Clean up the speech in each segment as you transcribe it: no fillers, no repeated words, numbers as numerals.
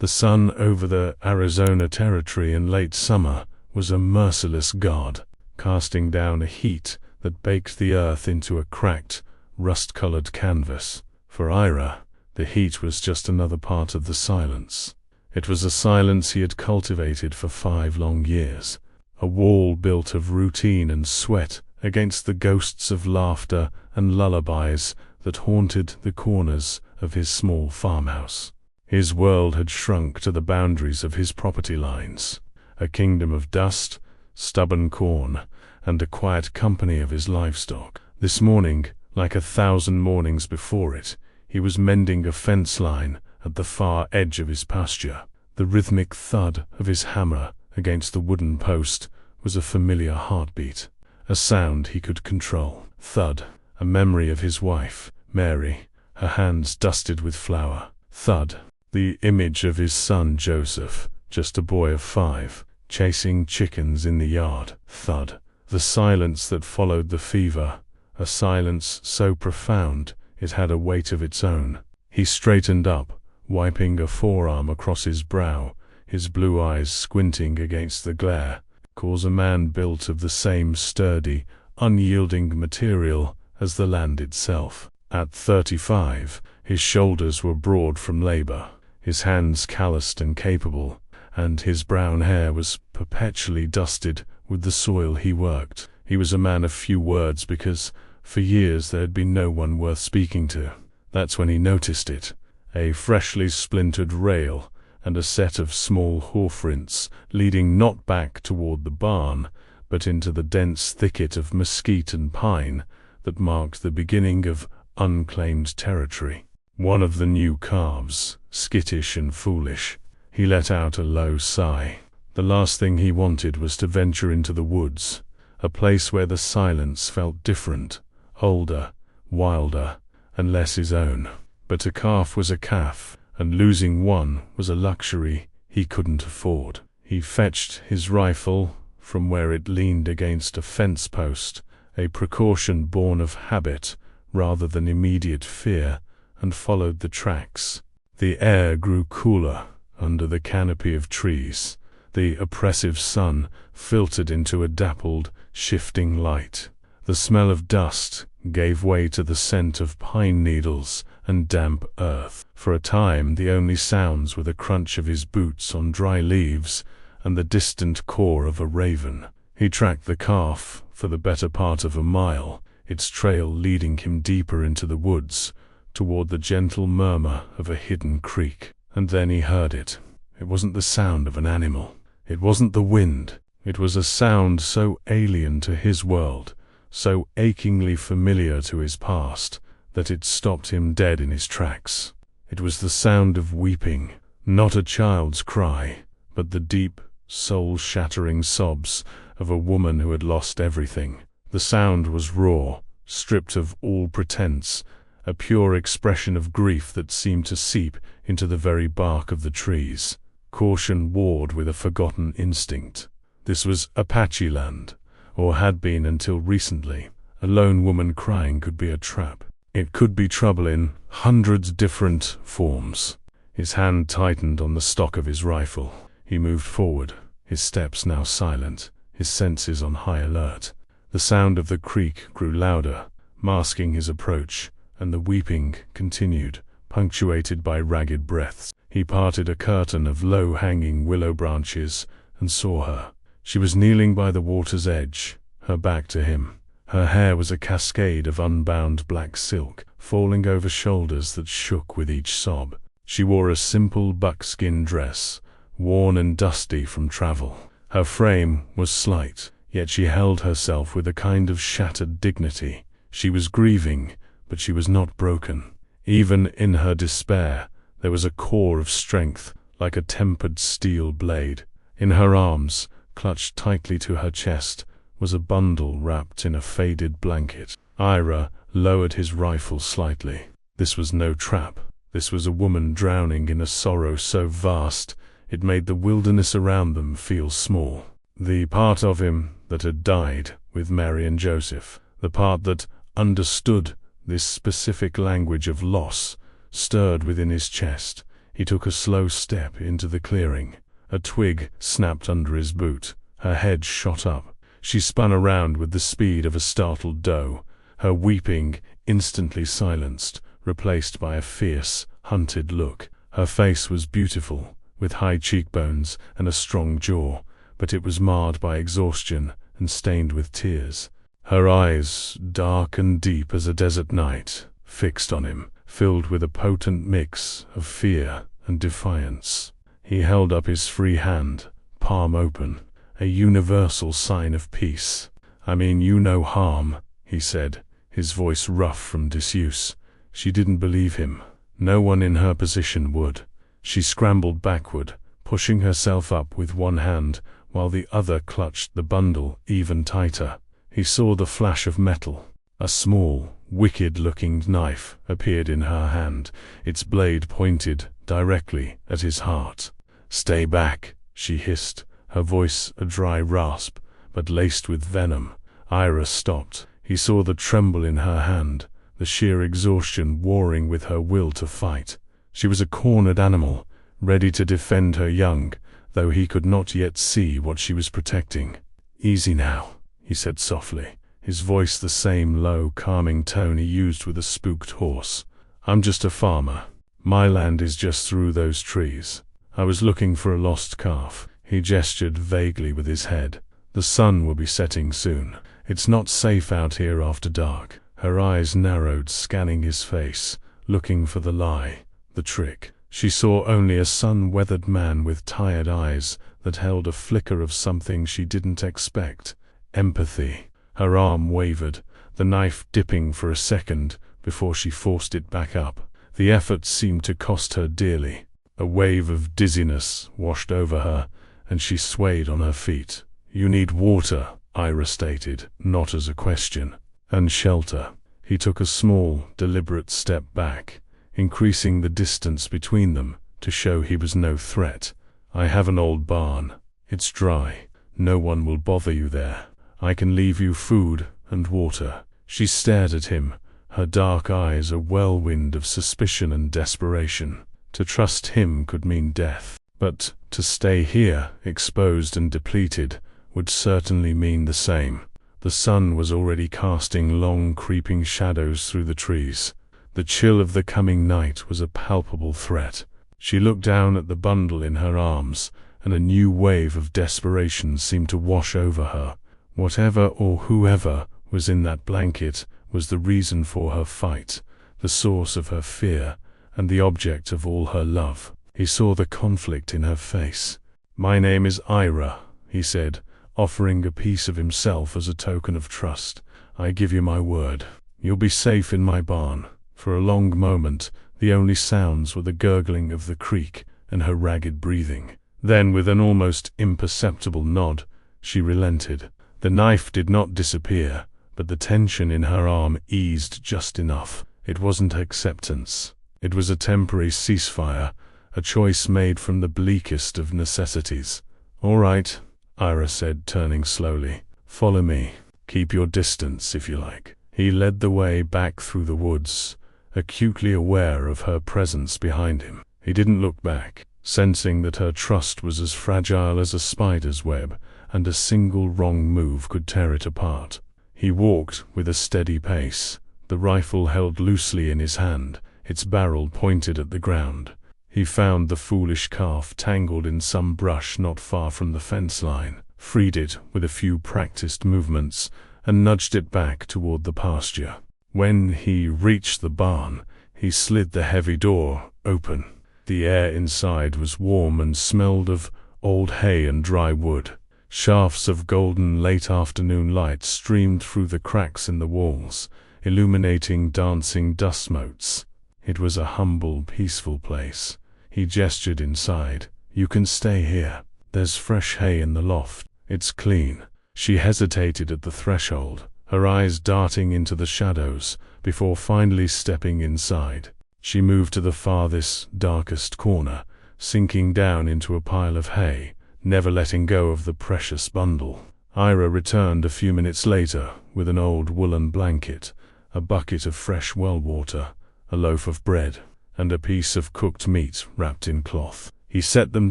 The sun over the Arizona Territory in late summer was a merciless god, casting down a heat that baked the earth into a cracked, rust-colored canvas. For Ira, the heat was just another part of the silence. It was a silence he had cultivated for 5 long years, a wall built of routine and sweat against the ghosts of laughter and lullabies that haunted the corners of his small farmhouse. His world had shrunk to the boundaries of his property lines, a kingdom of dust, stubborn corn, and a quiet company of his livestock. This morning, like 1,000 mornings before it, he was mending a fence line at the far edge of his pasture. The rhythmic thud of his hammer against the wooden post was a familiar heartbeat, a sound he could control. Thud, a memory of his wife, Mary, her hands dusted with flour. Thud, the image of his son Joseph, just a boy of 5, chasing chickens in the yard. Thud, the silence that followed the fever, a silence so profound it had a weight of its own. He straightened up, wiping a forearm across his brow, his blue eyes squinting against the glare. Calls a man built of the same sturdy, unyielding material as the land itself. At 35, his shoulders were broad from labor, his hands calloused and capable, and his brown hair was perpetually dusted with the soil he worked. He was a man of few words because, for years, there had been no one worth speaking to. That's when he noticed it. A freshly splintered rail and a set of small hoofprints leading not back toward the barn, but into the dense thicket of mesquite and pine that marked the beginning of unclaimed territory. One of the new calves, skittish and foolish, he let out a low sigh. The last thing he wanted was to venture into the woods, a place where the silence felt different, older, wilder, and less his own. But a calf was a calf, and losing one was a luxury he couldn't afford. He fetched his rifle from where it leaned against a fence post, a precaution born of habit rather than immediate fear, and followed the tracks. The air grew cooler under the canopy of trees. The oppressive sun filtered into a dappled, shifting light. The smell of dust gave way to the scent of pine needles and damp earth. For a time, the only sounds were the crunch of his boots on dry leaves and the distant caw of a raven. He tracked the calf for the better part of a mile, its trail leading him deeper into the woods, toward the gentle murmur of a hidden creek. And then he heard it. It wasn't the sound of an animal. It wasn't the wind. It was a sound so alien to his world, so achingly familiar to his past, that it stopped him dead in his tracks. It was the sound of weeping, not a child's cry, but the deep, soul-shattering sobs of a woman who had lost everything. The sound was raw, stripped of all pretense, a pure expression of grief that seemed to seep into the very bark of the trees. Caution warred with a forgotten instinct. This was Apache land, or had been until recently. A lone woman crying could be a trap. It could be trouble in hundreds different forms. His hand tightened on the stock of his rifle. He moved forward, his steps now silent, his senses on high alert. The sound of the creek grew louder, masking his approach, and the weeping continued, punctuated by ragged breaths. He parted a curtain of low-hanging willow branches and saw her. She was kneeling by the water's edge, her back to him. Her hair was a cascade of unbound black silk, falling over shoulders that shook with each sob. She wore a simple buckskin dress, worn and dusty from travel. Her frame was slight, yet she held herself with a kind of shattered dignity. She was grieving, but she was not broken. Even in her despair, there was a core of strength, like a tempered steel blade. In her arms, clutched tightly to her chest, was a bundle wrapped in a faded blanket. Ira lowered his rifle slightly. This was no trap. This was a woman drowning in a sorrow so vast it made the wilderness around them feel small. The part of him that had died with Mary and Joseph, the part that understood this specific language of loss, stirred within his chest. He took a slow step into the clearing. A twig snapped under his boot. Her head shot up. She spun around with the speed of a startled doe, her weeping instantly silenced, replaced by a fierce, hunted look. Her face was beautiful, with high cheekbones and a strong jaw, but it was marred by exhaustion and stained with tears. Her eyes, dark and deep as a desert night, fixed on him, filled with a potent mix of fear and defiance. He held up his free hand, palm open, a universal sign of peace. "I mean you no harm," he said, his voice rough from disuse. She didn't believe him. No one in her position would. She scrambled backward, pushing herself up with one hand, while the other clutched the bundle even tighter. He saw the flash of metal. A small, wicked-looking knife appeared in her hand, its blade pointed directly at his heart. "Stay back," she hissed, her voice a dry rasp, but laced with venom. Ira stopped. He saw the tremble in her hand, the sheer exhaustion warring with her will to fight. She was a cornered animal, ready to defend her young, though he could not yet see what she was protecting. "Easy now," he said softly, his voice the same low, calming tone he used with a spooked horse. "I'm just a farmer. My land is just through those trees. I was looking for a lost calf." He gestured vaguely with his head. "The sun will be setting soon. It's not safe out here after dark." Her eyes narrowed, scanning his face, looking for the lie, the trick. She saw only a sun-weathered man with tired eyes that held a flicker of something she didn't expect. Empathy. Her arm wavered, the knife dipping for a second before she forced it back up. The effort seemed to cost her dearly. A wave of dizziness washed over her, and she swayed on her feet. "You need water," Ira stated, not as a question. "And shelter." He took a small, deliberate step back, increasing the distance between them to show he was no threat. "I have an old barn. It's dry. No one will bother you there. I can leave you food and water." She stared at him, her dark eyes a whirlwind of suspicion and desperation. To trust him could mean death, but to stay here, exposed and depleted, would certainly mean the same. The sun was already casting long, creeping shadows through the trees. The chill of the coming night was a palpable threat. She looked down at the bundle in her arms, and a new wave of desperation seemed to wash over her. Whatever or whoever was in that blanket was the reason for her fight, the source of her fear, and the object of all her love. He saw the conflict in her face. "My name is Ira," he said, offering a piece of himself as a token of trust. "I give you my word. You'll be safe in my barn." For a long moment, the only sounds were the gurgling of the creek and her ragged breathing. Then, with an almost imperceptible nod, she relented. The knife did not disappear, but the tension in her arm eased just enough. It wasn't acceptance. It was a temporary ceasefire, a choice made from the bleakest of necessities. "All right," Ira said, turning slowly. "Follow me. Keep your distance, if you like." He led the way back through the woods, acutely aware of her presence behind him. He didn't look back, sensing that her trust was as fragile as a spider's web, and a single wrong move could tear it apart. He walked with a steady pace, the rifle held loosely in his hand, its barrel pointed at the ground. He found the foolish calf tangled in some brush not far from the fence line, freed it with a few practiced movements, and nudged it back toward the pasture. When he reached the barn, he slid the heavy door open. The air inside was warm and smelled of old hay and dry wood. Shafts of golden late-afternoon light streamed through the cracks in the walls, illuminating dancing dust motes. It was a humble, peaceful place. He gestured inside. "You can stay here. There's fresh hay in the loft. It's clean." She hesitated at the threshold, her eyes darting into the shadows, before finally stepping inside. She moved to the farthest, darkest corner, sinking down into a pile of hay, never letting go of the precious bundle. Ira returned a few minutes later with an old woolen blanket, a bucket of fresh well water, a loaf of bread. and a piece of cooked meat wrapped in cloth. He set them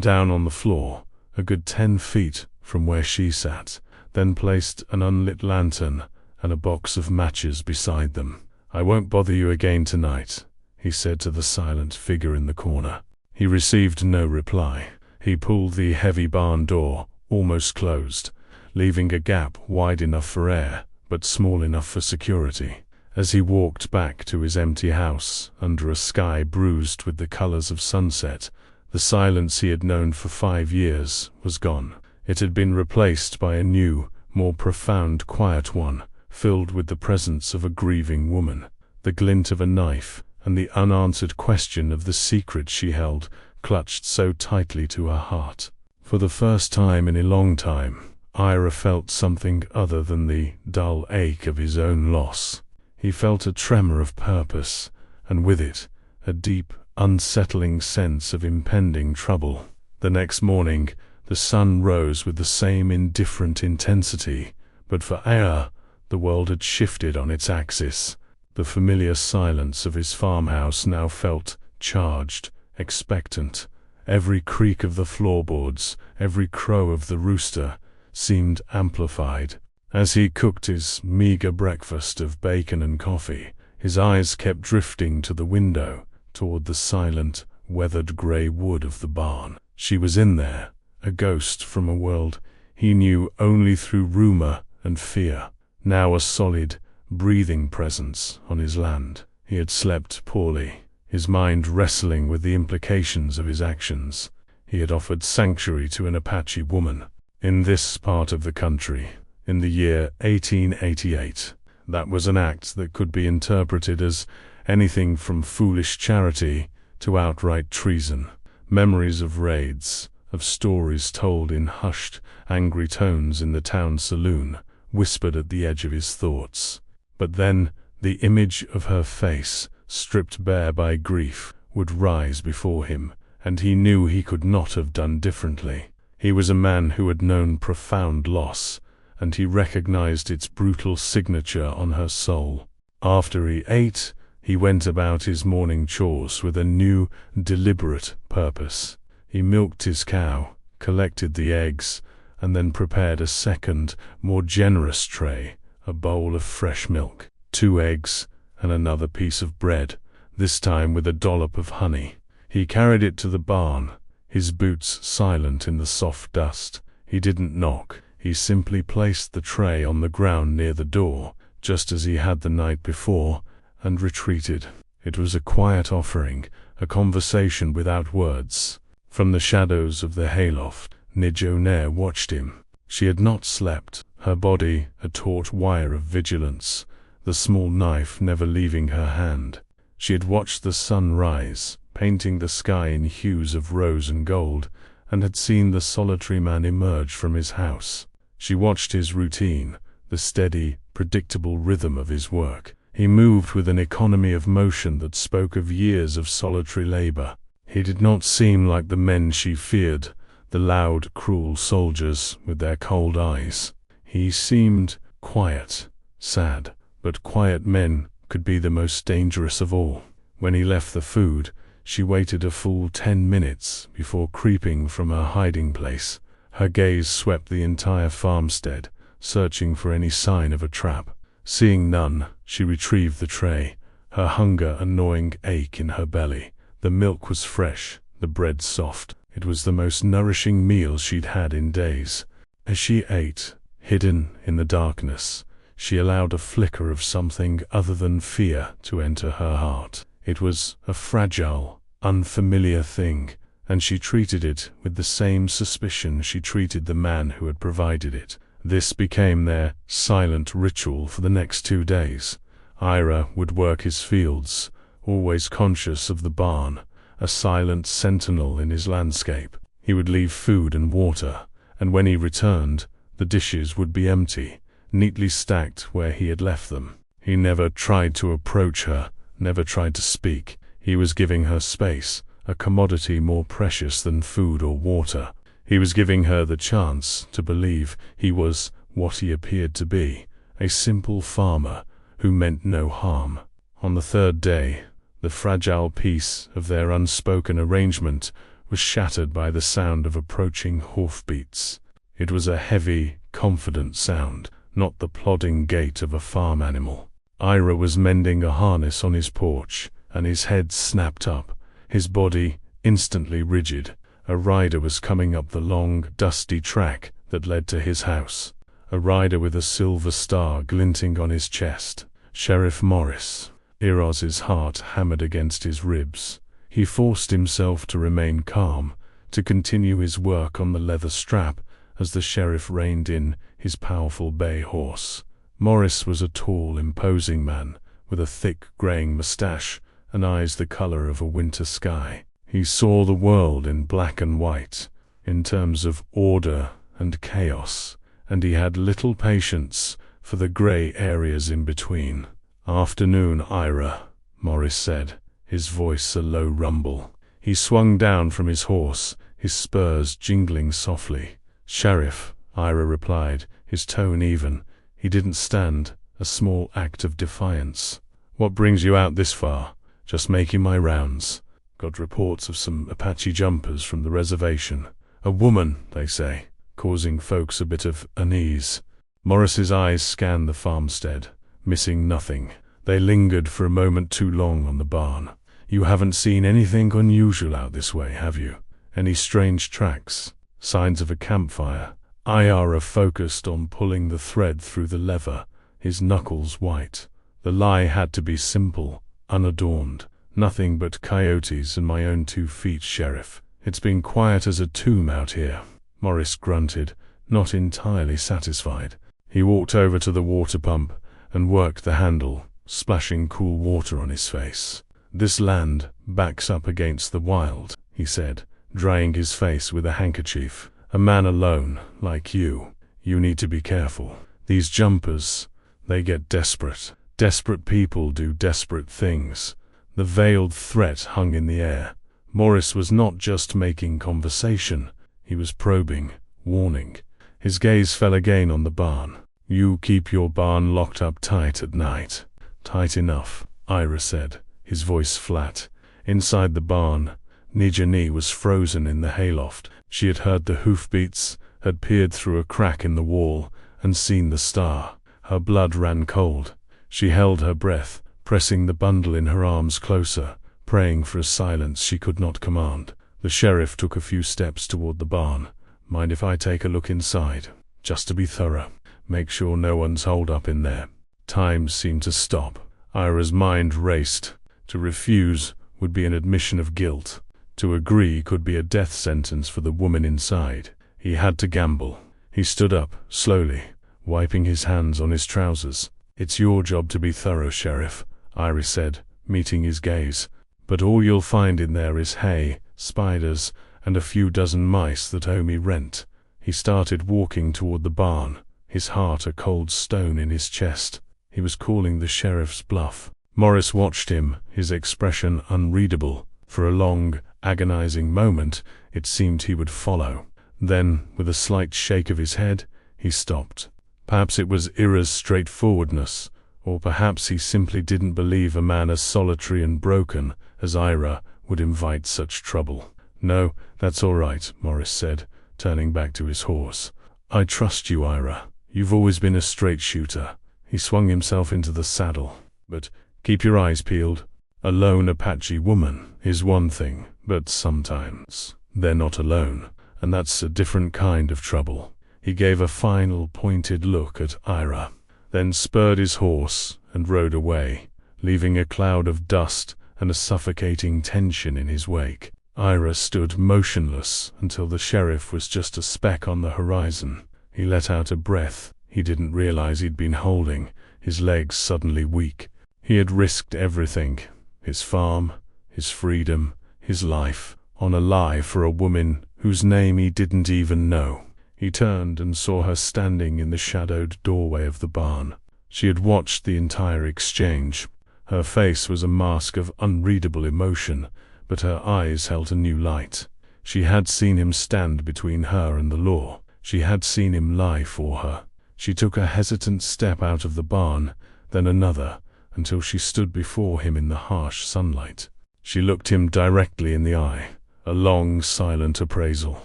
down on the floor, a good 10 feet from where she sat, then placed an unlit lantern and a box of matches beside them. "I won't bother you again tonight," he said to the silent figure in the corner. He received no reply. He pulled the heavy barn door almost closed, leaving a gap wide enough for air, but small enough for security. As he walked back to his empty house, under a sky bruised with the colors of sunset, the silence he had known for 5 years was gone. It had been replaced by a new, more profound quiet one, filled with the presence of a grieving woman, the glint of a knife, and the unanswered question of the secret she held clutched so tightly to her heart. For the first time in a long time, Ira felt something other than the dull ache of his own loss. He felt a tremor of purpose, and with it, a deep, unsettling sense of impending trouble. The next morning, the sun rose with the same indifferent intensity, but for Ira, the world had shifted on its axis. The familiar silence of his farmhouse now felt charged, expectant. Every creak of the floorboards, every crow of the rooster, seemed amplified. As he cooked his meager breakfast of bacon and coffee, his eyes kept drifting to the window, toward the silent, weathered gray wood of the barn. She was in there, a ghost from a world he knew only through rumor and fear, now a solid, breathing presence on his land. He had slept poorly, his mind wrestling with the implications of his actions. He had offered sanctuary to an Apache woman in this part of the country, in the year 1888. That was an act that could be interpreted as anything from foolish charity to outright treason. Memories of raids, of stories told in hushed, angry tones in the town saloon, whispered at the edge of his thoughts. But then, the image of her face, stripped bare by grief, would rise before him, and he knew he could not have done differently. He was a man who had known profound loss, and he recognized its brutal signature on her soul. After he ate, he went about his morning chores with a new, deliberate purpose. He milked his cow, collected the eggs, and then prepared a second, more generous tray, a bowl of fresh milk, 2 eggs, and another piece of bread, this time with a dollop of honey. He carried it to the barn, his boots silent in the soft dust. He didn't knock. He simply placed the tray on the ground near the door, just as he had the night before, and retreated. It was a quiet offering, a conversation without words. From the shadows of the hayloft, Nijonere watched him. She had not slept, her body a taut wire of vigilance, the small knife never leaving her hand. She had watched the sun rise, painting the sky in hues of rose and gold, and had seen the solitary man emerge from his house. She watched his routine, the steady, predictable rhythm of his work. He moved with an economy of motion that spoke of years of solitary labor. He did not seem like the men she feared, the loud, cruel soldiers with their cold eyes. He seemed quiet, sad, but quiet men could be the most dangerous of all. When he left the food, she waited a full 10 minutes before creeping from her hiding place. Her gaze swept the entire farmstead, searching for any sign of a trap. Seeing none, she retrieved the tray, her hunger a gnawing ache in her belly. The milk was fresh, the bread soft. It was the most nourishing meal she'd had in days. As she ate, hidden in the darkness, she allowed a flicker of something other than fear to enter her heart. It was a fragile, unfamiliar thing, and she treated it with the same suspicion she treated the man who had provided it. This became their silent ritual for the next 2 days. Ira would work his fields, always conscious of the barn, a silent sentinel in his landscape. He would leave food and water, and when he returned, the dishes would be empty, neatly stacked where he had left them. He never tried to approach her, never tried to speak. He was giving her space, a commodity more precious than food or water. He was giving her the chance to believe he was what he appeared to be, a simple farmer who meant no harm. On the 3rd day, The fragile peace of their unspoken arrangement was shattered by the sound of approaching hoofbeats. It was a heavy, confident sound, not the plodding gait of a farm animal. Ira was mending a harness on his porch, and his head snapped up, his body instantly rigid. A rider was coming up the long, dusty track that led to his house. A rider with a silver star glinting on his chest. Sheriff Morris. Iroz's heart hammered against his ribs. He forced himself to remain calm, to continue his work on the leather strap as the sheriff reined in his powerful bay horse. Morris was a tall, imposing man, with a thick, graying mustache and eyes the color of a winter sky. He saw the world in black and white, in terms of order and chaos, and he had little patience for the gray areas in between. "Afternoon, Ira," Morris said, his voice a low rumble. He swung down from his horse, his spurs jingling softly. "Sheriff," Ira replied, his tone even. He didn't stand a small act of defiance. "What brings you out this far?" "Just making my rounds. Got reports of some Apache jumpers from the reservation. A woman, they say, causing folks a bit of unease." Morris's eyes scanned the farmstead, missing nothing. They lingered for a moment too long on the barn. "You haven't seen anything unusual out this way, have you? Any strange tracks? Signs of a campfire?" Ira focused on pulling the thread through the lever, his knuckles white. The lie had to be simple, unadorned. "Nothing but coyotes and my own 2 feet, Sheriff. It's been quiet as a tomb out here." Morris grunted, not entirely satisfied. He walked over to the water pump and worked the handle, splashing cool water on his face. "This land backs up against the wild," he said, drying his face with a handkerchief. "A man alone, like you need to be careful. These jumpers, they get desperate. Desperate people do desperate things." The veiled threat hung in the air. Morris was not just making conversation, he was probing, warning. His gaze fell again on the barn. "You keep your barn locked up tight at night." "Tight enough," Ira said, his voice flat. Inside the barn, Nijani was frozen in the hayloft. She had heard the hoofbeats, had peered through a crack in the wall, and seen the star. Her blood ran cold. She held her breath, pressing the bundle in her arms closer, praying for a silence she could not command. The sheriff took a few steps toward the barn. "Mind if I take a look inside? Just to be thorough. Make sure no one's holed up in there." Time seemed to stop. Ira's mind raced. To refuse would be an admission of guilt. To agree could be a death sentence for the woman inside. He had to gamble. He stood up, slowly, wiping his hands on his trousers. "It's your job to be thorough, Sheriff," Ira said, meeting his gaze. "But all you'll find in there is hay, spiders, and a few dozen mice that owe me rent." He started walking toward the barn, his heart a cold stone in his chest. He was calling the sheriff's bluff. Morris watched him, his expression unreadable. For a long, agonizing moment, it seemed he would follow. Then, with a slight shake of his head, he stopped. Perhaps it was Ira's straightforwardness, or perhaps he simply didn't believe a man as solitary and broken as Ira would invite such trouble. "No, that's all right," Morris said, turning back to his horse. "I trust you, Ira. You've always been a straight shooter." He swung himself into the saddle. "But keep your eyes peeled. A lone Apache woman is one thing, but sometimes they're not alone, and that's a different kind of trouble." He gave a final pointed look at Ira, then spurred his horse and rode away, leaving a cloud of dust and a suffocating tension in his wake. Ira stood motionless until the sheriff was just a speck on the horizon. He let out a breath he didn't realize he'd been holding, his legs suddenly weak. He had risked everything, his farm, his freedom, his life, on a lie for a woman whose name he didn't even know. He turned and saw her standing in the shadowed doorway of the barn. She had watched the entire exchange. Her face was a mask of unreadable emotion, but her eyes held a new light. She had seen him stand between her and the law. She had seen him lie for her. She took a hesitant step out of the barn, then another, until she stood before him in the harsh sunlight. She looked him directly in the eye, a long, silent appraisal.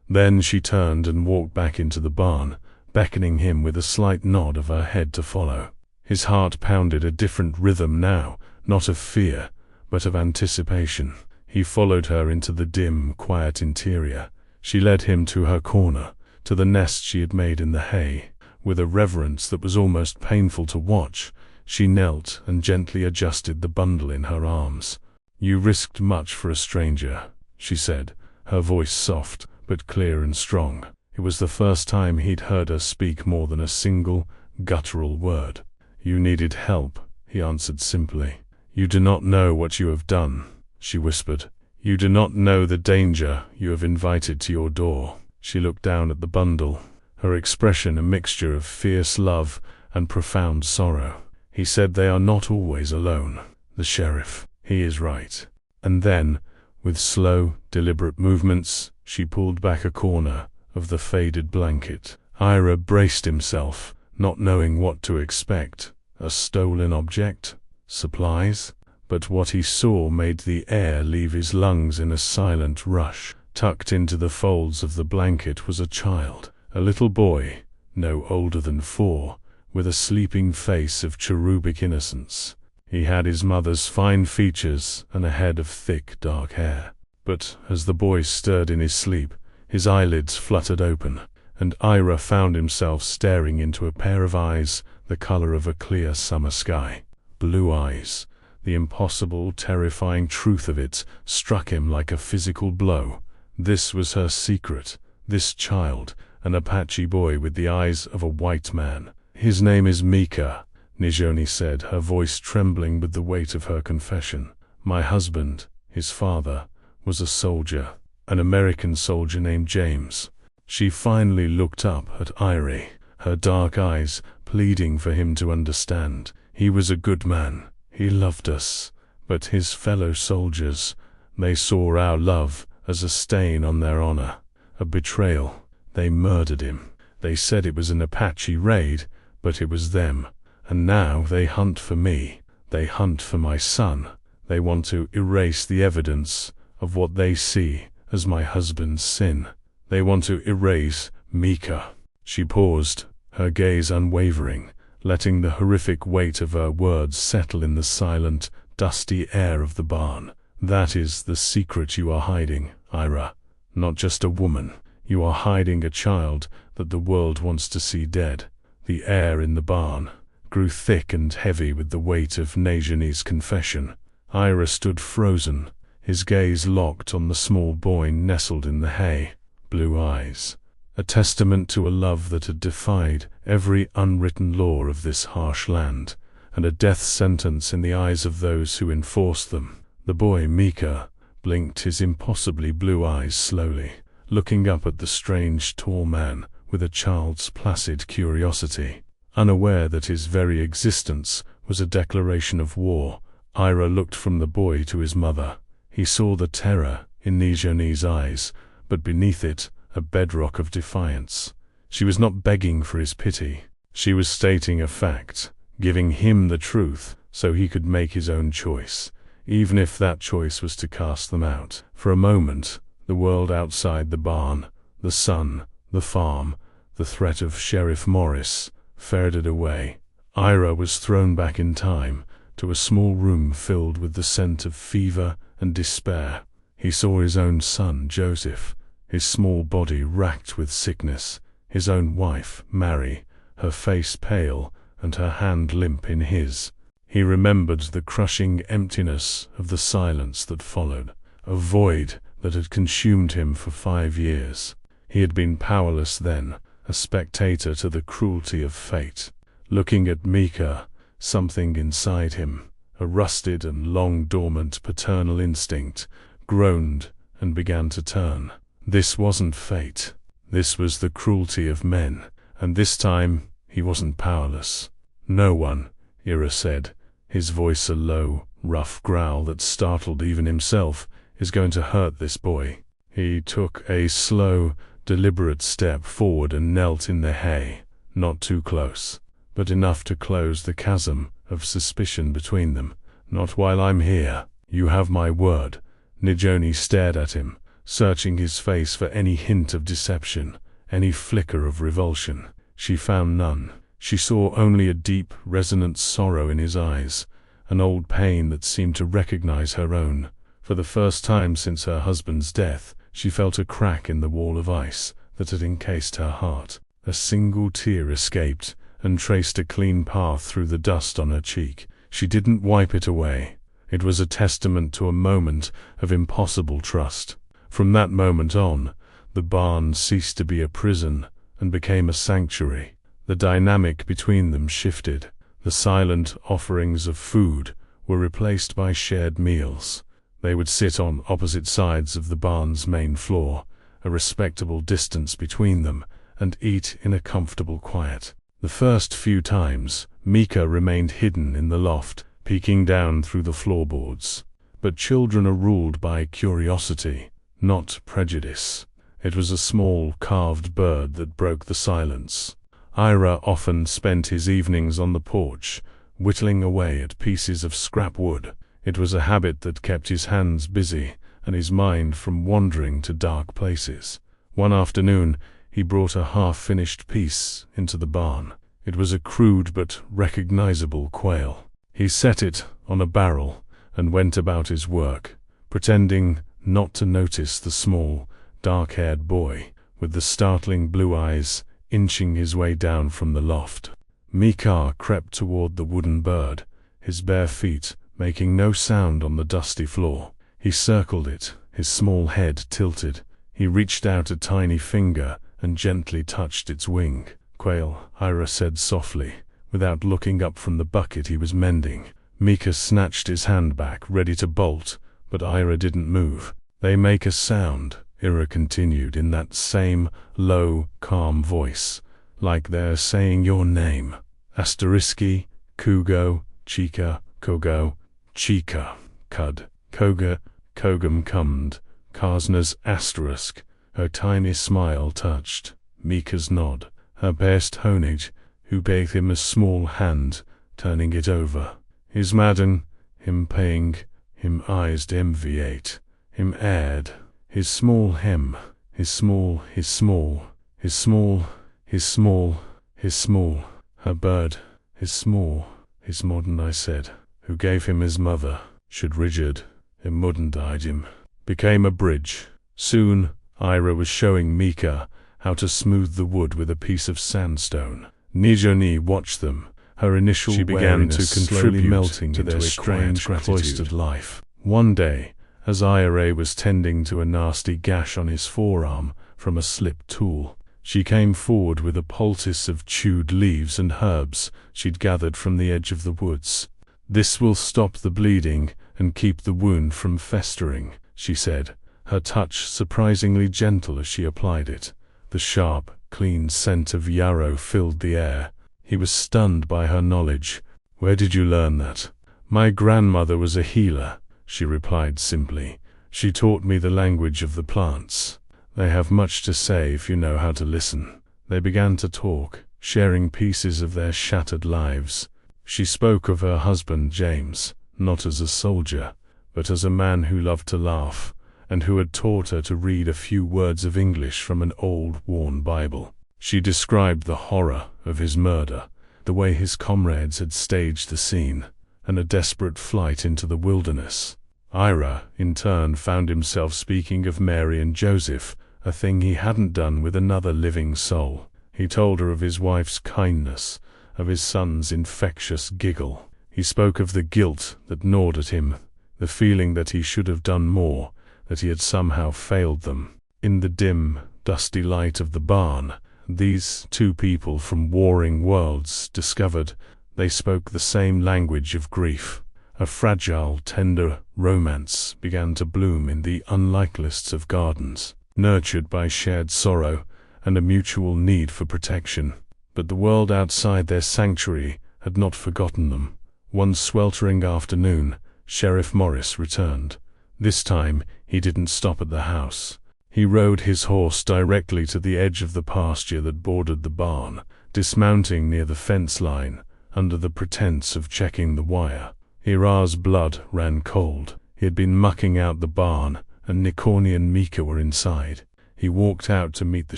Then she turned and walked back into the barn, beckoning him with a slight nod of her head to follow. His heart pounded a different rhythm now, not of fear, but of anticipation. He followed her into the dim, quiet interior. She led him to her corner, to the nest she had made in the hay. With a reverence that was almost painful to watch, she knelt and gently adjusted the bundle in her arms. "You risked much for a stranger," she said, her voice soft, but clear and strong. It was the first time he'd heard her speak more than a single, guttural word. "You needed help," he answered simply. "You do not know what you have done," she whispered. "You do not know the danger you have invited to your door." She looked down at the bundle, her expression a mixture of fierce love and profound sorrow. "He said they are not always alone. The sheriff. He is right." And then, with slow, deliberate movements, she pulled back a corner of the faded blanket. Ira braced himself, not knowing what to expect. A stolen object? Supplies? But what he saw made the air leave his lungs in a silent rush. Tucked into the folds of the blanket was a child, a little boy, no older than 4, with a sleeping face of cherubic innocence. He had his mother's fine features and a head of thick, dark hair. But as the boy stirred in his sleep, his eyelids fluttered open, and Ira found himself staring into a pair of eyes the color of a clear summer sky. Blue eyes. The impossible, terrifying truth of it struck him like a physical blow. This was her secret, this child, an Apache boy with the eyes of a white man. "His name is Mika," Nijoni said, her voice trembling with the weight of her confession. "My husband, his father, was a soldier, an American soldier named James." She finally looked up at Irie, her dark eyes pleading for him to understand. "He was a good man. He loved us. But his fellow soldiers, they saw our love as a stain on their honor, a betrayal. They murdered him. They said it was an Apache raid, but it was them. And now they hunt for me. They hunt for my son. They want to erase the evidence of what they see as my husband's sin. They want to erase Mika." She paused, her gaze unwavering, letting the horrific weight of her words settle in the silent, dusty air of the barn. "That is the secret you are hiding, Ira. Not just a woman. You are hiding a child that the world wants to see dead." The air in the barn grew thick and heavy with the weight of Nijoni's confession. Ira stood frozen, his gaze locked on the small boy nestled in the hay. Blue eyes. A testament to a love that had defied every unwritten law of this harsh land, and a death sentence in the eyes of those who enforced them. The boy, Mika, blinked his impossibly blue eyes slowly, looking up at the strange tall man with a child's placid curiosity. Unaware that his very existence was a declaration of war, Ira looked from the boy to his mother. He saw the terror in Nijoni's eyes, but beneath it, a bedrock of defiance. She was not begging for his pity. She was stating a fact, giving him the truth so he could make his own choice, even if that choice was to cast them out. For a moment, the world outside the barn, the sun, the farm, the threat of Sheriff Morris, faded away. Ira was thrown back in time to a small room filled with the scent of fever and despair. He saw his own son, Joseph, his small body racked with sickness, his own wife, Mary, her face pale and her hand limp in his. He remembered the crushing emptiness of the silence that followed, a void that had consumed him for 5 years. He had been powerless then, a spectator to the cruelty of fate. Looking at Mika, something inside him, a rusted and long-dormant paternal instinct, groaned and began to turn. This wasn't fate. This was the cruelty of men, and this time he wasn't powerless. "No one," Ira said, his voice a low, rough growl that startled even himself, "is going to hurt this boy." He took a slow, deliberate step forward and knelt in the hay, not too close, but enough to close the chasm of suspicion between them. "Not while I'm here. You have my word." Nijoni stared at him, searching his face for any hint of deception, any flicker of revulsion. She found none. She saw only a deep, resonant sorrow in his eyes, an old pain that seemed to recognize her own. For the first time since her husband's death, she felt a crack in the wall of ice that had encased her heart. A single tear escaped and traced a clean path through the dust on her cheek. She didn't wipe it away. It was a testament to a moment of impossible trust. From that moment on, the barn ceased to be a prison and became a sanctuary. The dynamic between them shifted. The silent offerings of food were replaced by shared meals. They would sit on opposite sides of the barn's main floor, a respectable distance between them, and eat in a comfortable quiet. The first few times, Mika remained hidden in the loft, peeking down through the floorboards. But children are ruled by curiosity, not prejudice. It was a small, carved bird that broke the silence. Ira often spent his evenings on the porch, whittling away at pieces of scrap wood. It was a habit that kept his hands busy and his mind from wandering to dark places. One afternoon, he brought a half-finished piece into the barn. It was a crude but recognizable quail. He set it on a barrel and went about his work, pretending not to notice the small, dark-haired boy with the startling blue eyes inching his way down from the loft. Mika crept toward the wooden bird, his bare feet making no sound on the dusty floor. He circled it, his small head tilted. He reached out a tiny finger and gently touched its wing. "Quail," Ira said softly, without looking up from the bucket he was mending. Mika snatched his hand back, ready to bolt, but Ira didn't move. "They make a sound," Ira continued in that same low, calm voice, "like they're saying your name. Asteriski, Kugo, Chika, Kogo, Chika, Cud, Koga, Kogum cummed, Karsna's asterisk." Her tiny smile touched Mika's nod. Her best honage, who gave him a small hand, turning it over. His madden, him paying, him eyes MV8, him aired, his small hem, his small, his small, his small, his small, his small, her bird, his small, his modern I said, who gave him his mother, should rigid, him mudden died him, became a bridge. Soon, Ira was showing Mika how to smooth the wood with a piece of sandstone. Nijoni watched them, her initial She began to slowly contribute melting to into their a strange quiet, gratitude. cloistered life. One day, as Ira was tending to a nasty gash on his forearm from a slipped tool, she came forward with a poultice of chewed leaves and herbs she'd gathered from the edge of the woods. "This will stop the bleeding and keep the wound from festering," she said, her touch surprisingly gentle as she applied it. The sharp, clean scent of yarrow filled the air. He was stunned by her knowledge. "Where did you learn that?" "My grandmother was a healer," she replied simply. "She taught me the language of the plants. They have much to say if you know how to listen." They began to talk, sharing pieces of their shattered lives. She spoke of her husband James, not as a soldier, but as a man who loved to laugh, and who had taught her to read a few words of English from an old, worn Bible. She described the horror of his murder, the way his comrades had staged the scene, and a desperate flight into the wilderness. Ira, in turn, found himself speaking of Mary and Joseph, a thing he hadn't done with another living soul. He told her of his wife's kindness, of his son's infectious giggle. He spoke of the guilt that gnawed at him, the feeling that he should have done more, that he had somehow failed them. In the dim, dusty light of the barn, these two people from warring worlds discovered they spoke the same language of grief. A fragile, tender romance began to bloom in the unlikeliest of gardens, nurtured by shared sorrow and a mutual need for protection. But the world outside their sanctuary had not forgotten them. One sweltering afternoon, Sheriff Morris returned. This time, he didn't stop at the house. He rode his horse directly to the edge of the pasture that bordered the barn, dismounting near the fence line, under the pretense of checking the wire. Ira's blood ran cold. He had been mucking out the barn, and Nicorni and Mika were inside. He walked out to meet the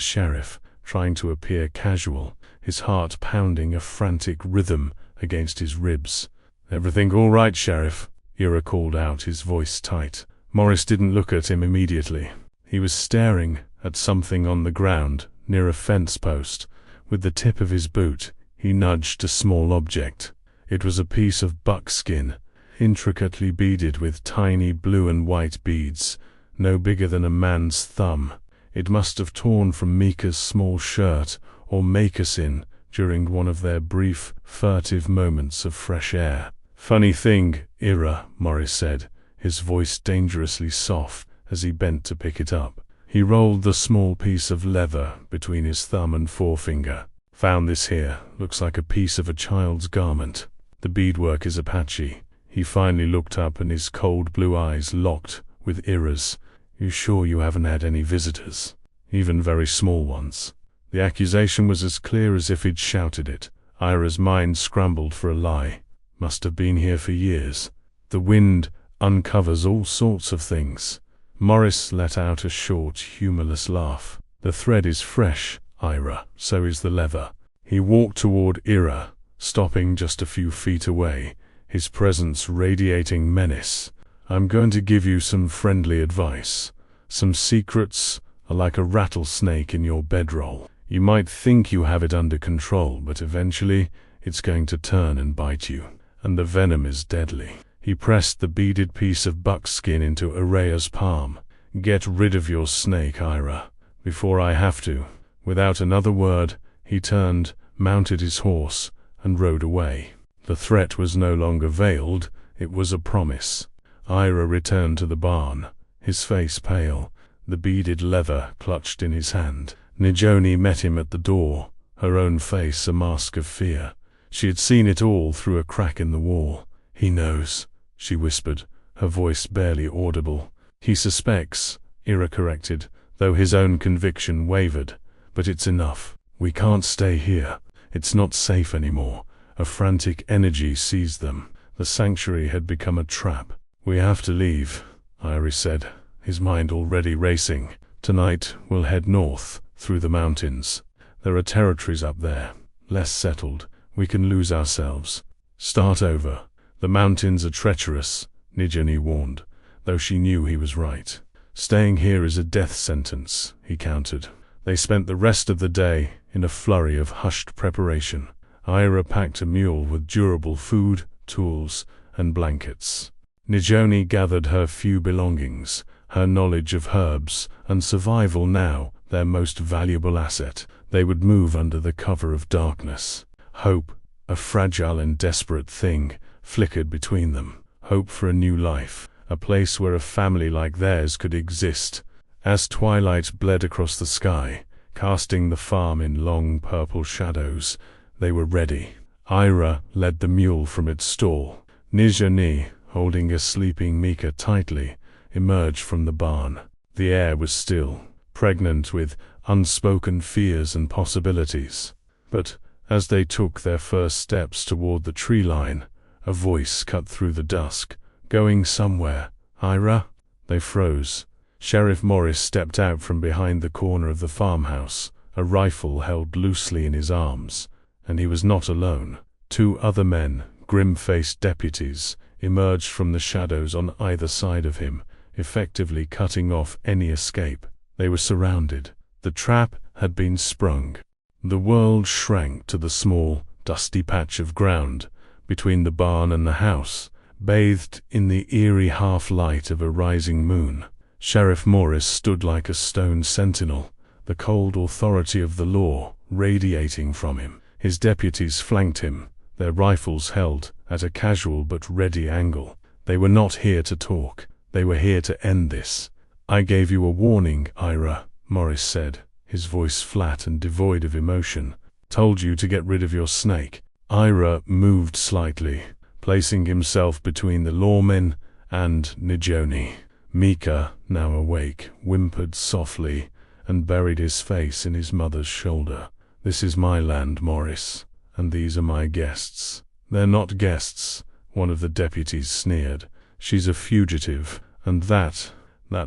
sheriff, trying to appear casual, his heart pounding a frantic rhythm against his ribs. "Everything all right, Sheriff?" Ira called out, his voice tight. Morris didn't look at him immediately. He was staring at something on the ground near a fence post. With the tip of his boot, he nudged a small object. It was a piece of buckskin, intricately beaded with tiny blue and white beads, no bigger than a man's thumb. It must have torn from Mika's small shirt or moccasin during one of their brief, furtive moments of fresh air. "Funny thing, Ira," Morris said, his voice dangerously soft as he bent to pick it up. He rolled the small piece of leather between his thumb and forefinger. "Found this here. Looks like a piece of a child's garment. The beadwork is Apache." He finally looked up and his cold blue eyes locked with Ira's. "You sure you haven't had any visitors? Even very small ones?" The accusation was as clear as if he'd shouted it. Ira's mind scrambled for a lie. "Must have been here for years. The wind uncovers all sorts of things." Morris let out a short, humorless laugh. "The thread is fresh, Ira, so is the leather." He walked toward Ira, stopping just a few feet away, his presence radiating menace. "I'm going to give you some friendly advice. Some secrets are like a rattlesnake in your bedroll. You might think you have it under control, but eventually it's going to turn and bite you. And the venom is deadly." He pressed the beaded piece of buckskin into Ira's palm. "Get rid of your snake, Ira, before I have to." Without another word, he turned, mounted his horse, and rode away. The threat was no longer veiled, it was a promise. Ira returned to the barn, his face pale, the beaded leather clutched in his hand. Nijoni met him at the door, her own face a mask of fear. She had seen it all through a crack in the wall. "He knows," she whispered, her voice barely audible. "He suspects," Ira corrected, though his own conviction wavered. "But it's enough. We can't stay here. It's not safe anymore." A frantic energy seized them. The sanctuary had become a trap. "We have to leave," Ira said, his mind already racing. "Tonight we'll head north, through the mountains. There are territories up there, less settled. We can lose ourselves. Start over. The mountains are treacherous," Nijoni warned, though she knew he was right. "Staying here is a death sentence," he countered. They spent the rest of the day in a flurry of hushed preparation. Ira packed a mule with durable food, tools, and blankets. Nijoni gathered her few belongings, her knowledge of herbs and survival now their most valuable asset. They would move under the cover of darkness. Hope, a fragile and desperate thing, flickered between them. Hope for a new life, a place where a family like theirs could exist. As twilight bled across the sky, casting the farm in long purple shadows, they were ready. Ira led the mule from its stall. Nijoni, holding a sleeping Mika tightly, emerged from the barn. The air was still, pregnant with unspoken fears and possibilities. But as they took their first steps toward the tree line, a voice cut through the dusk. "Going somewhere, Ira?" They froze. Sheriff Morris stepped out from behind the corner of the farmhouse, a rifle held loosely in his arms. And he was not alone. Two other men, grim-faced deputies, emerged from the shadows on either side of him, effectively cutting off any escape. They were surrounded. The trap had been sprung. The world shrank to the small, dusty patch of ground between the barn and the house, bathed in the eerie half-light of a rising moon. Sheriff Morris stood like a stone sentinel, the cold authority of the law radiating from him. His deputies flanked him, their rifles held at a casual but ready angle. They were not here to talk. They were here to end this. "I gave you a warning, Ira," Morris said, his voice flat and devoid of emotion. "Told you to get rid of your snake." Ira moved slightly, placing himself between the lawmen and Nijoni. Mika, now awake, whimpered softly and buried his face in his mother's shoulder. "This is my land, Morris. "And these are my guests." "They're not guests," one of the deputies sneered. "She's a fugitive, and that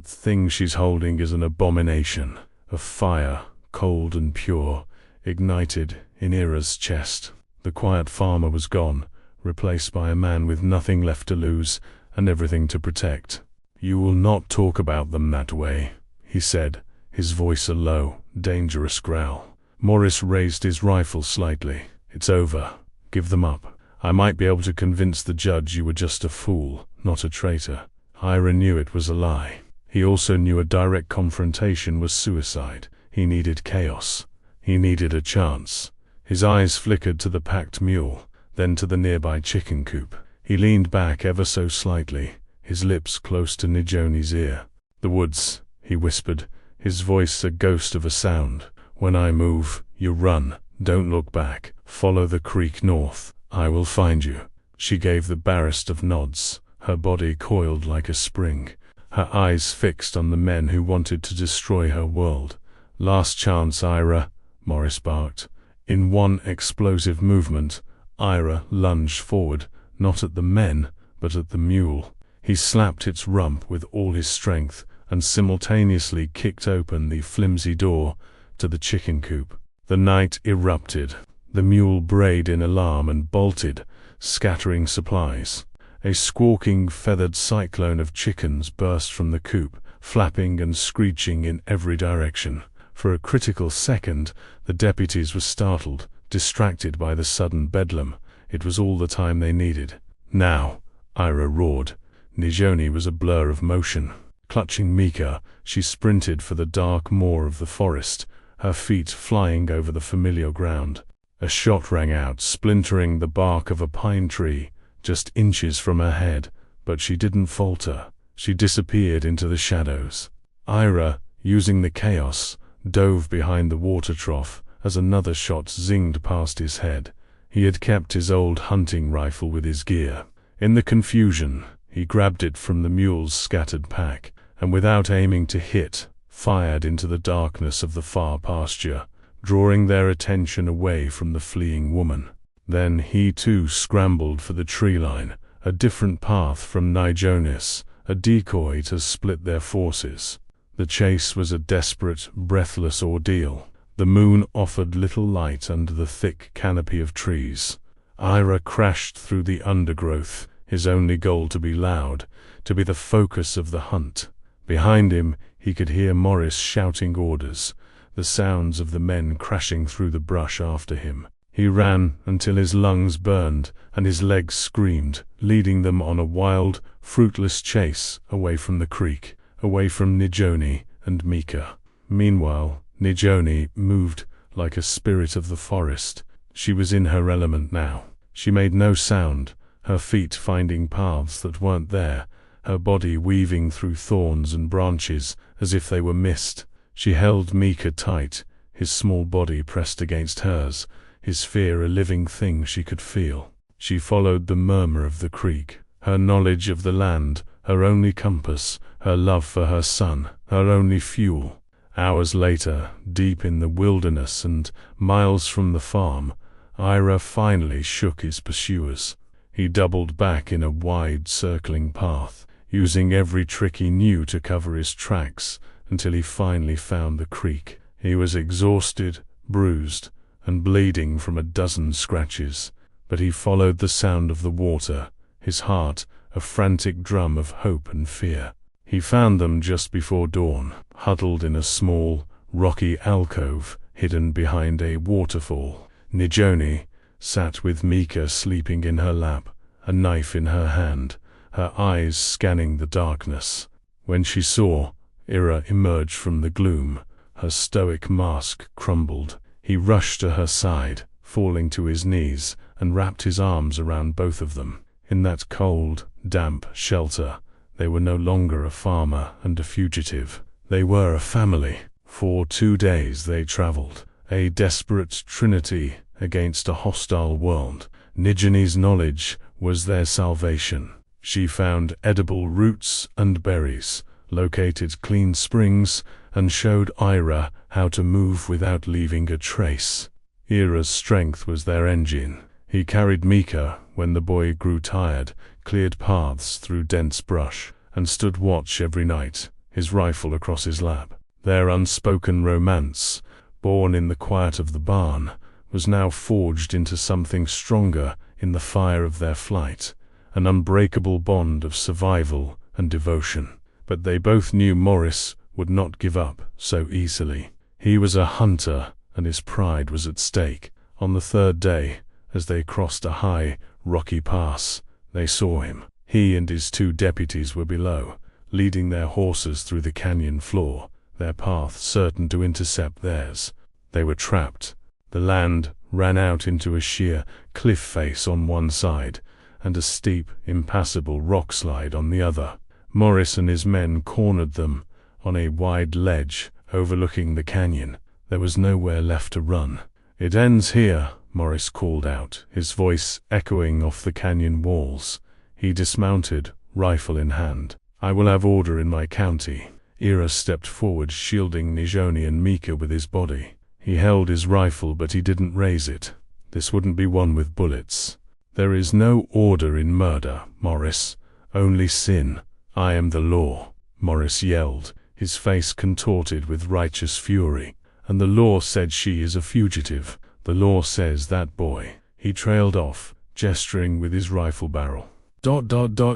thing she's holding is an abomination." A fire, cold and pure, ignited in Ira's chest. The quiet farmer was gone, replaced by a man with nothing left to lose and everything to protect. "You will not talk about them that way," he said, his voice a low, dangerous growl. Morris raised his rifle slightly. "It's over. Give them up. I might be able to convince the judge you were just a fool, not a traitor." Ira knew it was a lie. He also knew a direct confrontation was suicide. He needed chaos. He needed a chance. His eyes flickered to the packed mule, then to the nearby chicken coop. He leaned back ever so slightly, his lips close to Nijoni's ear. "The woods," he whispered, his voice a ghost of a sound. "When I move, you run. Don't look back. Follow the creek north. I will find you." She gave the barest of nods, her body coiled like a spring, her eyes fixed on the men who wanted to destroy her world. "Last chance, Ira," Morris barked. In one explosive movement, Ira lunged forward, not at the men, but at the mule. He slapped its rump with all his strength and simultaneously kicked open the flimsy door to the chicken coop. The night erupted. The mule brayed in alarm and bolted, scattering supplies. A squawking, feathered cyclone of chickens burst from the coop, flapping and screeching in every direction. For a critical second, the deputies were startled, distracted by the sudden bedlam. It was all the time they needed. "Now!" Ira roared. Nijoni was a blur of motion. Clutching Mika, she sprinted for the dark moor of the forest, her feet flying over the familiar ground. A shot rang out, splintering the bark of a pine tree, just inches from her head, but she didn't falter. She disappeared into the shadows. Ira, using the chaos, dove behind the water trough as another shot zinged past his head. He had kept his old hunting rifle with his gear. In the confusion, he grabbed it from the mule's scattered pack, and without aiming to hit, fired into the darkness of the far pasture, drawing their attention away from the fleeing woman. Then he too scrambled for the tree line, a different path from Nijoni's, a decoy to split their forces. The chase was a desperate, breathless ordeal. The moon offered little light under the thick canopy of trees. Ira crashed through the undergrowth, his only goal to be loud, to be the focus of the hunt. Behind him, he could hear Morris shouting orders, the sounds of the men crashing through the brush after him. He ran until his lungs burned and his legs screamed, leading them on a wild, fruitless chase away from the creek, away from Nijoni and Mika. Meanwhile, Nijoni moved like a spirit of the forest. She was in her element now. She made no sound, her feet finding paths that weren't there, her body weaving through thorns and branches as if they were mist. She held Mika tight, his small body pressed against hers, his fear a living thing she could feel. She followed the murmur of the creek, her knowledge of the land, her only compass, her love for her son, her only fuel. Hours later, deep in the wilderness and miles from the farm, Ira finally shook his pursuers. He doubled back in a wide, circling path, using every trick he knew to cover his tracks until he finally found the creek. He was exhausted, bruised, and bleeding from a dozen scratches, but he followed the sound of the water, his heart a frantic drum of hope and fear. He found them just before dawn, huddled in a small, rocky alcove hidden behind a waterfall. Nijoni sat with Mika sleeping in her lap, a knife in her hand, her eyes scanning the darkness. When she saw Ira emerge from the gloom, her stoic mask crumbled. He rushed to her side, falling to his knees, and wrapped his arms around both of them. In that cold, damp shelter, they were no longer a farmer and a fugitive. They were a family. For 2 days they traveled, a desperate trinity against a hostile world. Nijoni's knowledge was their salvation. She found edible roots and berries, located clean springs, and showed Ira how to move without leaving a trace. Ira's strength was their engine. He carried Mika when the boy grew tired, cleared paths through dense brush, and stood watch every night, his rifle across his lap. Their unspoken romance, born in the quiet of the barn, was now forged into something stronger in the fire of their flight, an unbreakable bond of survival and devotion. But they both knew Morris would not give up so easily. He was a hunter, and his pride was at stake. On the third day, as they crossed a high, rocky pass, they saw him. He and his 2 deputies were below, leading their horses through the canyon floor, their path certain to intercept theirs. They were trapped. The land ran out into a sheer cliff face on one side, and a steep, impassable rock slide on the other. Morris and his men cornered them on a wide ledge overlooking the canyon. There was nowhere left to run. "It ends here," Morris called out, his voice echoing off the canyon walls. He dismounted, rifle in hand. "I will have order in my county." Ira stepped forward, shielding Nijoni and Mika with his body. He held his rifle, but he didn't raise it. This wouldn't be won with bullets. "There is no order in murder, Morris. Only sin. I am the law," Morris yelled, his face contorted with righteous fury. "And the law said she is a fugitive. The law says that boy." He trailed off, gesturing with his rifle barrel.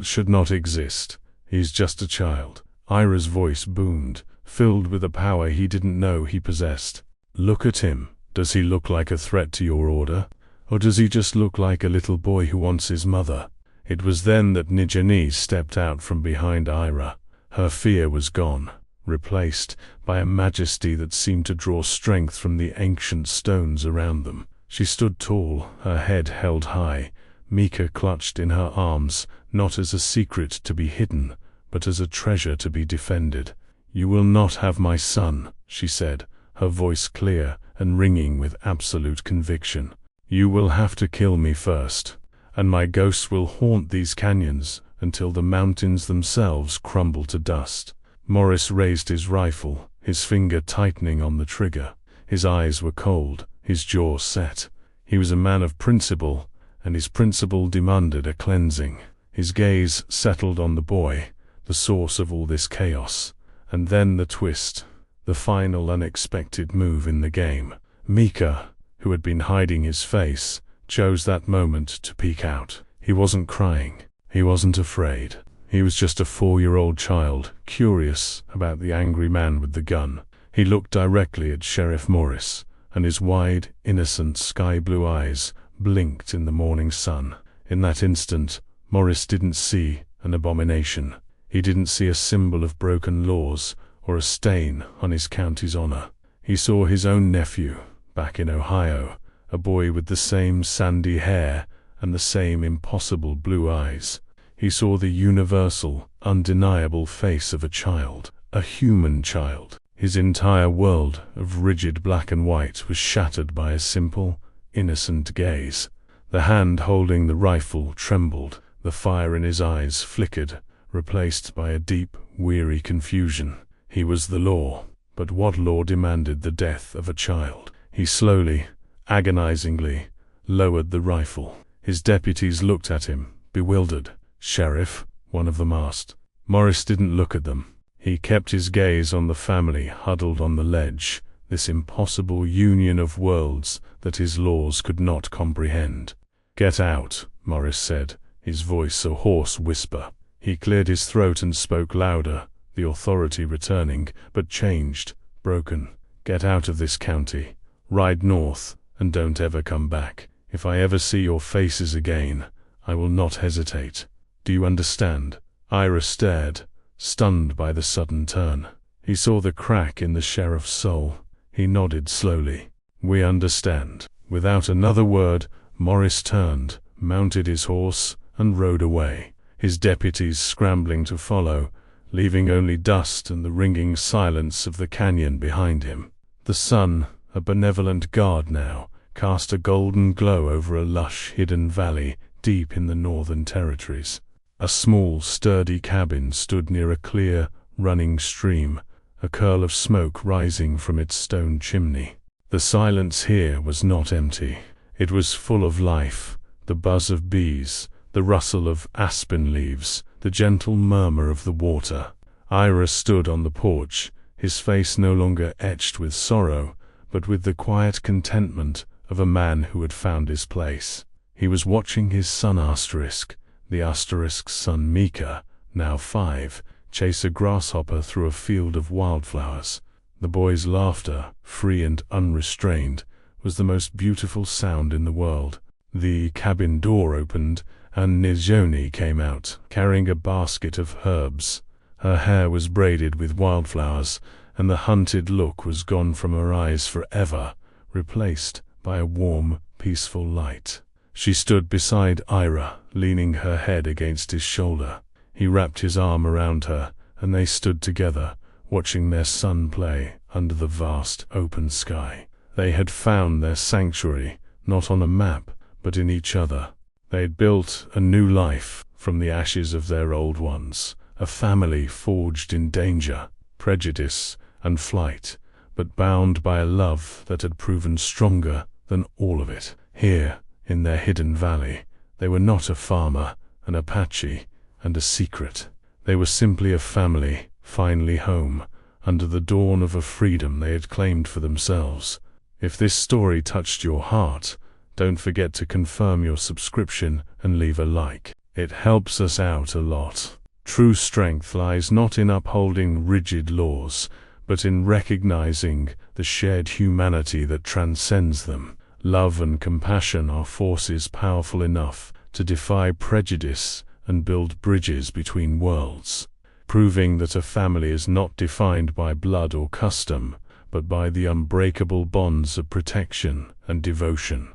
Should not exist. He's just a child." Ira's voice boomed, filled with a power he didn't know he possessed. "Look at him. Does he look like a threat to your order? Or does he just look like a little boy who wants his mother?" It was then that Nijoni stepped out from behind Ira. Her fear was gone, replaced by a majesty that seemed to draw strength from the ancient stones around them. She stood tall, her head held high, Mika clutched in her arms, not as a secret to be hidden, but as a treasure to be defended. "You will not have my son," she said, her voice clear and ringing with absolute conviction. "You will have to kill me first, and my ghost will haunt these canyons until the mountains themselves crumble to dust." Morris raised his rifle, his finger tightening on the trigger. His eyes were cold, his jaw set. He was a man of principle, and his principle demanded a cleansing. His gaze settled on the boy, the source of all this chaos. And then the twist, the final unexpected move in the game. Mika, who had been hiding his face, chose that moment to peek out. He wasn't crying. He wasn't afraid. He was just a 4-year-old child, curious about the angry man with the gun. He looked directly at Sheriff Morris, and his wide, innocent sky-blue eyes blinked in the morning sun. In that instant, Morris didn't see an abomination. He didn't see a symbol of broken laws or a stain on his county's honor. He saw his own nephew, back in Ohio, a boy with the same sandy hair and the same impossible blue eyes. He saw the universal, undeniable face of a child, a human child. His entire world of rigid black and white was shattered by a simple, innocent gaze. The hand holding the rifle trembled, the fire in his eyes flickered, replaced by a deep, weary confusion. He was the law, but what law demanded the death of a child? He slowly, agonizingly, lowered the rifle. His deputies looked at him, bewildered. "Sheriff," one of them asked. Morris didn't look at them. He kept his gaze on the family huddled on the ledge, this impossible union of worlds that his laws could not comprehend. "Get out," Morris said, his voice a hoarse whisper. He cleared his throat and spoke louder, the authority returning, but changed, broken. "Get out of this county. Ride north, and don't ever come back. If I ever see your faces again, I will not hesitate. Do you understand?" Ira stared, stunned by the sudden turn. He saw the crack in the sheriff's soul. He nodded slowly. "We understand." Without another word, Morris turned, mounted his horse, and rode away, his deputies scrambling to follow, leaving only dust and the ringing silence of the canyon behind him. The sun, a benevolent guard now, cast a golden glow over a lush, hidden valley deep in the northern territories. A small, sturdy cabin stood near a clear, running stream, a curl of smoke rising from its stone chimney. The silence here was not empty. It was full of life, the buzz of bees, the rustle of aspen leaves, the gentle murmur of the water. Ira stood on the porch, his face no longer etched with sorrow, but with the quiet contentment of a man who had found his place. He was watching his son the asterisk's son Mika, now 5, chase a grasshopper through a field of wildflowers. The boy's laughter, free and unrestrained, was the most beautiful sound in the world. The cabin door opened, and Nizhoni came out, carrying a basket of herbs. Her hair was braided with wildflowers, and the hunted look was gone from her eyes forever, replaced by a warm, peaceful light. She stood beside Ira, leaning her head against his shoulder. He wrapped his arm around her, and they stood together, watching their son play under the vast open sky. They had found their sanctuary, not on a map, but in each other. They had built a new life from the ashes of their old ones, a family forged in danger, prejudice, and flight, but bound by a love that had proven stronger than all of it. Here, in their hidden valley, they were not a farmer, an Apache, and a secret. They were simply a family, finally home, under the dawn of a freedom they had claimed for themselves. If this story touched your heart, don't forget to confirm your subscription and leave a like. It helps us out a lot. True strength lies not in upholding rigid laws, but in recognizing the shared humanity that transcends them. Love and compassion are forces powerful enough to defy prejudice and build bridges between worlds, proving that a family is not defined by blood or custom, but by the unbreakable bonds of protection and devotion.